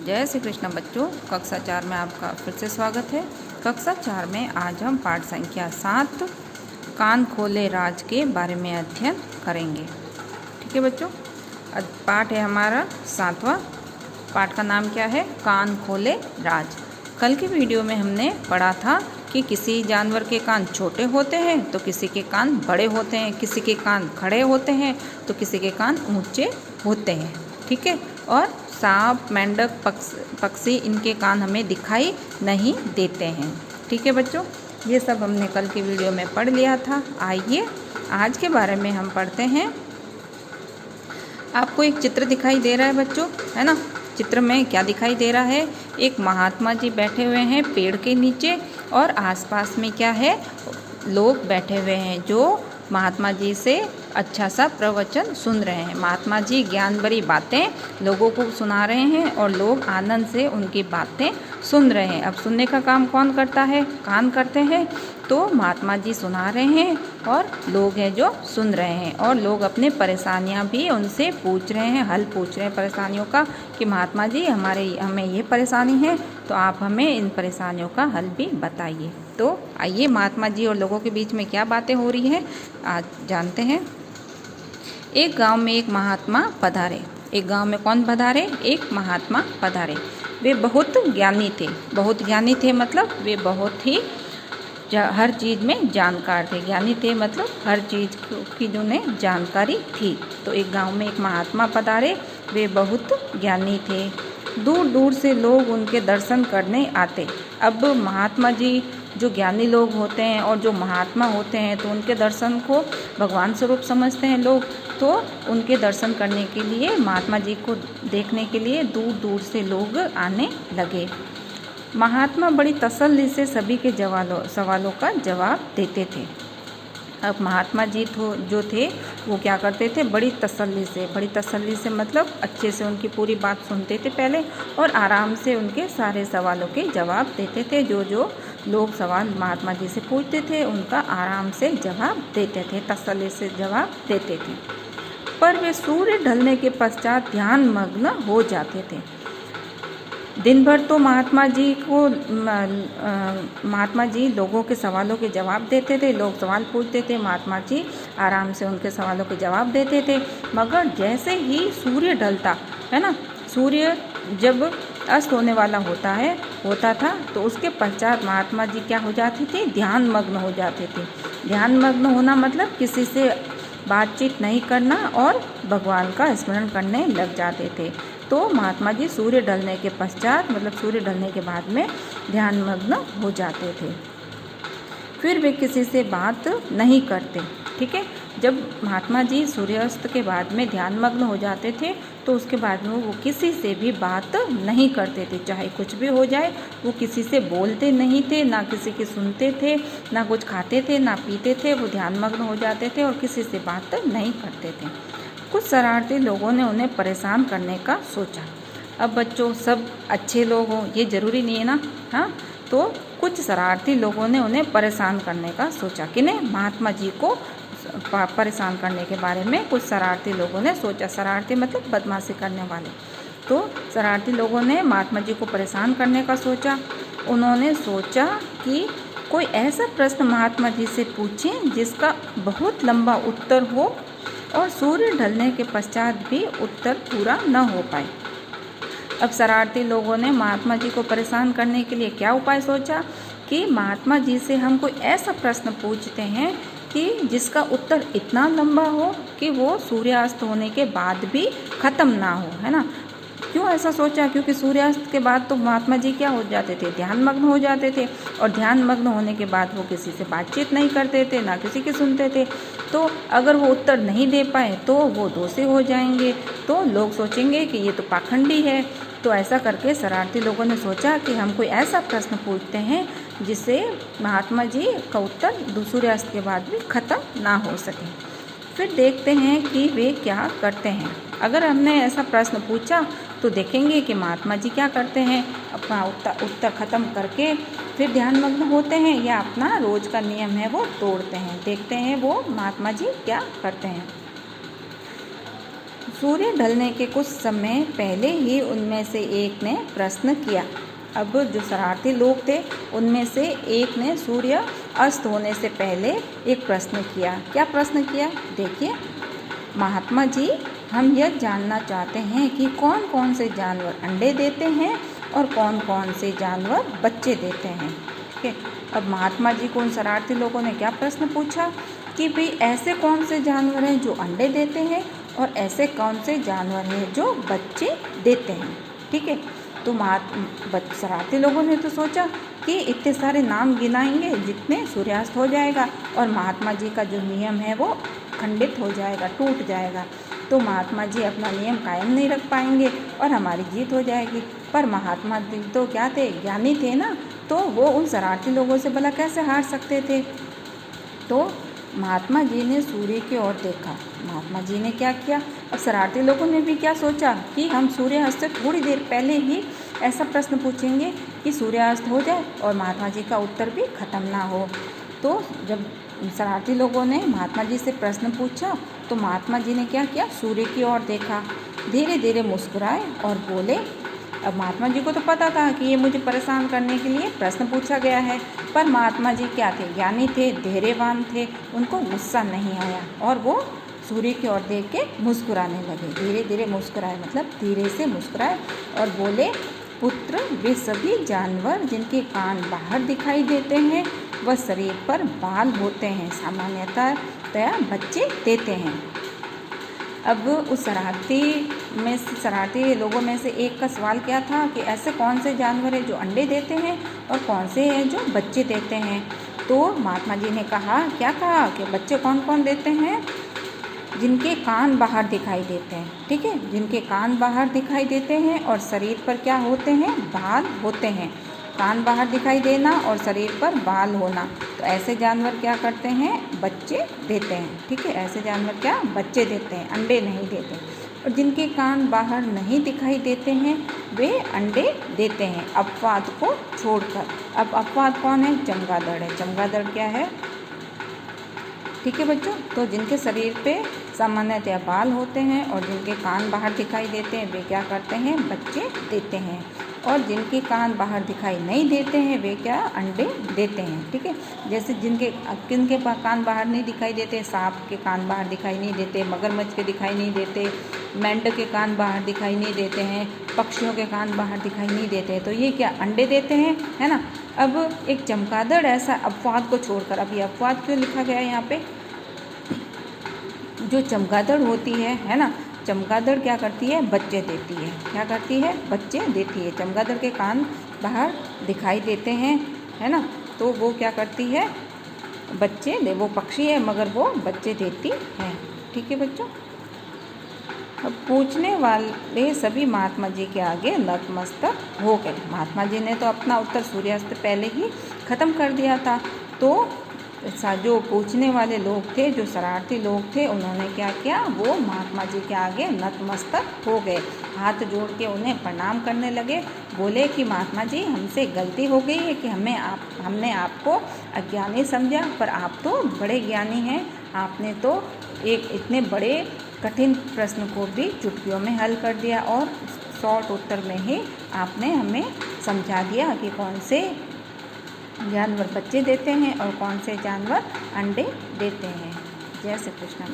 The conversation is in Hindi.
जय श्री कृष्ण बच्चों, कक्षा 4 में आपका फिर से स्वागत है। कक्षा 4 में आज हम पाठ संख्या 7 कान खोले राज के बारे में अध्ययन करेंगे। ठीक है बच्चों, पाठ है हमारा 7वां। पाठ का नाम क्या है? कान खोले राज। कल की वीडियो में हमने पढ़ा था कि किसी जानवर के कान छोटे होते हैं तो किसी के कान बड़े होते हैं, किसी के कान खड़े होते हैं तो किसी के कान ऊंचे होते हैं। ठीक है, और सांप, मेंढक, पक्षी इनके कान हमें दिखाई नहीं देते हैं। ठीक है बच्चों, ये सब हमने कल की वीडियो में पढ़ लिया था। आइए आज के बारे में हम पढ़ते हैं। आपको एक चित्र दिखाई दे रहा है बच्चों, है ना? चित्र में क्या दिखाई दे रहा है? एक महात्मा जी बैठे हुए हैं पेड़ के नीचे और आसपास में क्या है? लोग बैठे हुए हैं जो महात्मा जी से अच्छा सा प्रवचन सुन रहे हैं। महात्मा जी ज्ञान भरी बातें लोगों को सुना रहे हैं और लोग आनंद से उनकी बातें सुन रहे हैं। अब सुनने का काम कौन करता है? कान करते हैं। तो महात्मा जी सुना रहे हैं और लोग हैं जो सुन रहे हैं, और लोग अपने परेशानियां भी उनसे पूछ रहे हैं, हल पूछ रहे हैं परेशानियों का कि महात्मा जी हमें ये परेशानी है तो आप हमें इन परेशानियों का हल भी बताइए। तो आइए महात्मा जी और लोगों के बीच में क्या बातें हो रही है आज जानते हैं। एक गांव में एक महात्मा पधारे। एक गांव में कौन पधारे? एक महात्मा पधारे। वे बहुत ज्ञानी थे। बहुत ज्ञानी थे मतलब वे बहुत ही हर चीज़ में जानकार थे। ज्ञानी थे मतलब हर चीज़ की उन्हें जानकारी थी। तो एक गांव में एक महात्मा पधारे, वे बहुत ज्ञानी थे। दूर दूर से लोग उनके दर्शन करने आते। अब महात्मा जी जो ज्ञानी लोग होते हैं और जो महात्मा होते हैं तो उनके दर्शन को भगवान स्वरूप समझते हैं लोग, तो उनके दर्शन करने के लिए, महात्मा जी को देखने के लिए दूर दूर से लोग आने लगे। महात्मा बड़ी तसल्ली से सभी के सवालों का जवाब देते थे। अब महात्मा जी जो थे वो क्या करते थे? बड़ी तसल्ली से मतलब अच्छे से उनकी पूरी बात सुनते थे पहले, और आराम से उनके सारे सवालों के जवाब देते थे। जो लोग सवाल महात्मा जी से पूछते थे उनका आराम से जवाब देते थे, तसल्ली से जवाब देते थे। पर वे सूर्य ढलने के पश्चात ध्यान मग्न हो जाते थे। दिन भर तो महात्मा जी लोगों के सवालों के जवाब देते थे। लोग सवाल पूछते थे, महात्मा जी आराम से उनके सवालों के जवाब देते थे। मगर जैसे ही सूर्य ढलता है ना, सूर्य जब अस्त होने वाला होता था तो उसके पश्चात महात्मा जी क्या हो जाते थे? ध्यान मग्न हो जाते थे। ध्यान मग्न होना मतलब किसी से बातचीत नहीं करना और भगवान का स्मरण करने लग जाते थे। तो महात्मा जी सूर्य ढलने के पश्चात मतलब सूर्य ढलने के बाद में ध्यान मग्न हो जाते थे। फिर वे किसी से बात नहीं करते। ठीक है, जब महात्मा जी सूर्यास्त के बाद में ध्यान मग्न हो जाते थे तो उसके बाद में वो किसी से भी बात नहीं करते थे। चाहे कुछ भी हो जाए वो किसी से बोलते नहीं थे, ना किसी की सुनते थे, ना कुछ खाते थे, ना पीते थे। वो ध्यान मग्न हो जाते थे और किसी से बात नहीं करते थे। कुछ शरारती लोगों ने उन्हें परेशान करने का सोचा। अब बच्चों सब अच्छे लोग हों ये ज़रूरी नहीं है ना, हाँ? तो कुछ शरारती लोगों ने उन्हें परेशान करने का सोचा। किन्हें? महात्मा जी को परेशान करने के बारे में कुछ शरारती लोगों ने सोचा। शरारती मतलब बदमाशी करने वाले। तो शरारती लोगों ने महात्मा जी को परेशान करने का सोचा। उन्होंने सोचा कि कोई ऐसा प्रश्न महात्मा जी से पूछें जिसका बहुत लंबा उत्तर हो और सूर्य ढलने के पश्चात भी उत्तर पूरा न हो पाए। अब शरारती लोगों ने महात्मा जी को परेशान करने के लिए क्या उपाय सोचा कि महात्मा जी से हम कोई ऐसा प्रश्न पूछते हैं कि जिसका उत्तर इतना लंबा हो कि वो सूर्यास्त होने के बाद भी ख़त्म ना हो, है ना? क्यों ऐसा सोचा? क्योंकि सूर्यास्त के बाद तो महात्मा जी क्या हो जाते थे? ध्यान मग्न हो जाते थे, और ध्यान मग्न होने के बाद वो किसी से बातचीत नहीं करते थे, ना किसी की सुनते थे। तो अगर वो उत्तर नहीं दे पाए तो वो दोषी हो जाएंगे, तो लोग सोचेंगे कि ये तो पाखंडी है। तो ऐसा करके शरारती लोगों ने सोचा कि हम कोई ऐसा प्रश्न पूछते हैं जिससे महात्मा जी का उत्तर सूर्यास्त के बाद भी ख़त्म ना हो सके। फिर देखते हैं कि वे क्या करते हैं। अगर हमने ऐसा प्रश्न पूछा तो देखेंगे कि महात्मा जी क्या करते हैं, अपना उत्तर ख़त्म करके फिर ध्यान मग्न होते हैं या अपना रोज़ का नियम है वो तोड़ते हैं। देखते हैं वो महात्मा जी क्या करते हैं। सूर्य ढलने के कुछ समय पहले ही उनमें से एक ने प्रश्न किया। अब जो शरारती लोग थे उनमें से एक ने सूर्य अस्त होने से पहले एक प्रश्न किया। क्या प्रश्न किया? देखिए, महात्मा जी, हम यह जानना चाहते हैं कि कौन कौन से जानवर अंडे देते हैं और कौन कौन से जानवर बच्चे देते हैं। ठीक है, अब महात्मा जी को उन शरारती लोगों ने क्या प्रश्न पूछा कि भाई ऐसे कौन से जानवर हैं जो अंडे देते हैं और ऐसे कौन से जानवर हैं जो बच्चे देते हैं। ठीक है, तो शरारती लोगों ने तो सोचा कि इतने सारे नाम गिनाएंगे जितने सूर्यास्त हो जाएगा और महात्मा जी का जो नियम है वो खंडित हो जाएगा, टूट जाएगा, तो महात्मा जी अपना नियम कायम नहीं रख पाएंगे और हमारी जीत हो जाएगी। पर महात्मा जी तो क्या थे? ज्ञानी थे ना, तो वो उन शरारती लोगों से भला कैसे हार सकते थे। तो महात्मा जी ने सूर्य की ओर देखा। महात्मा जी ने क्या किया? अब शरारती लोगों ने भी क्या सोचा कि हम सूर्यास्त से थोड़ी देर पहले ही ऐसा प्रश्न पूछेंगे कि सूर्यास्त हो जाए और महात्मा जी का उत्तर भी ख़त्म ना हो। तो जब शरारती लोगों ने महात्मा जी से प्रश्न पूछा तो महात्मा जी ने क्या किया? सूर्य की ओर देखा, धीरे धीरे मुस्कुराए और बोले। अब महात्मा जी को तो पता था कि ये मुझे परेशान करने के लिए प्रश्न पूछा गया है, पर महात्मा जी क्या थे? ज्ञानी थे, धैर्यवान थे, उनको गुस्सा नहीं आया और वो सूर्य की ओर देख के मुस्कुराने लगे। धीरे धीरे मुस्कुराए मतलब धीरे से मुस्कुराए और बोले, पुत्र, वे सभी जानवर जिनके कान बाहर दिखाई देते हैं वह शरीर पर बाल होते हैं, सामान्यतः बच्चे देते हैं। अब उस शरारती लोगों में से एक का सवाल क्या था कि ऐसे कौन से जानवर हैं जो अंडे देते हैं और कौन से हैं जो बच्चे देते हैं। तो महात्मा जी ने कहा, क्या कहा कि बच्चे कौन कौन देते हैं? जिनके कान बाहर दिखाई देते हैं। ठीक है, जिनके कान बाहर दिखाई देते हैं और शरीर पर क्या होते हैं? बाल होते हैं। कान बाहर दिखाई देना और शरीर पर बाल होना, तो ऐसे जानवर क्या करते हैं? बच्चे देते हैं। ठीक है, ऐसे जानवर क्या? बच्चे देते हैं, अंडे नहीं देते। और जिनके कान बाहर नहीं दिखाई देते हैं वे अंडे देते हैं, अपवाद को छोड़कर। अब अपवाद कौन है? चमगादड़ है। चमगादड़ क्या है? ठीक है बच्चों, तो जिनके शरीर पे सामान्यतः बाल होते हैं और जिनके कान बाहर दिखाई देते हैं वे क्या करते हैं? बच्चे देते हैं। और जिनके कान बाहर दिखाई नहीं देते हैं वे क्या? अंडे देते हैं। ठीक है, जैसे किनके कान बाहर नहीं दिखाई देते? सांप के कान बाहर दिखाई नहीं देते, मगरमच्छ के दिखाई नहीं देते, मेंढक के कान बाहर दिखाई नहीं देते हैं, पक्षियों के कान बाहर दिखाई नहीं देते हैं, तो ये क्या? अंडे देते हैं, है ना। अब एक चमगादड़ ऐसा अपवाद को छोड़कर, अब ये अपवाद क्यों लिखा गया है यहाँ पे? जो चमगादड़ होती है ना, चमगादड़ क्या करती है? बच्चे देती है। क्या करती है? बच्चे देती है। चमगादड़ के कान बाहर दिखाई देते हैं, है ना, तो वो क्या करती है? बच्चे वो पक्षी है मगर वो बच्चे देती है। ठीक है बच्चों, अब पूछने वाले सभी महात्मा जी के आगे नतमस्तक हो गए। महात्मा जी ने तो अपना उत्तर सूर्यास्त पहले ही ख़त्म कर दिया था, तो जो पूछने वाले लोग थे, जो शरारती लोग थे, उन्होंने क्या किया? वो महात्मा जी के आगे नतमस्तक हो गए, हाथ जोड़ के उन्हें प्रणाम करने लगे। बोले कि महात्मा जी, हमसे गलती हो गई है कि हमने आपको अज्ञानी समझा, पर आप तो बड़े ज्ञानी हैं। आपने तो एक इतने बड़े कठिन प्रश्न को भी चुटकियों में हल कर दिया और शॉर्ट उत्तर में ही आपने हमें समझा दिया कि कौन से जानवर बच्चे देते हैं और कौन से जानवर अंडे देते हैं। जय श्री कृष्ण।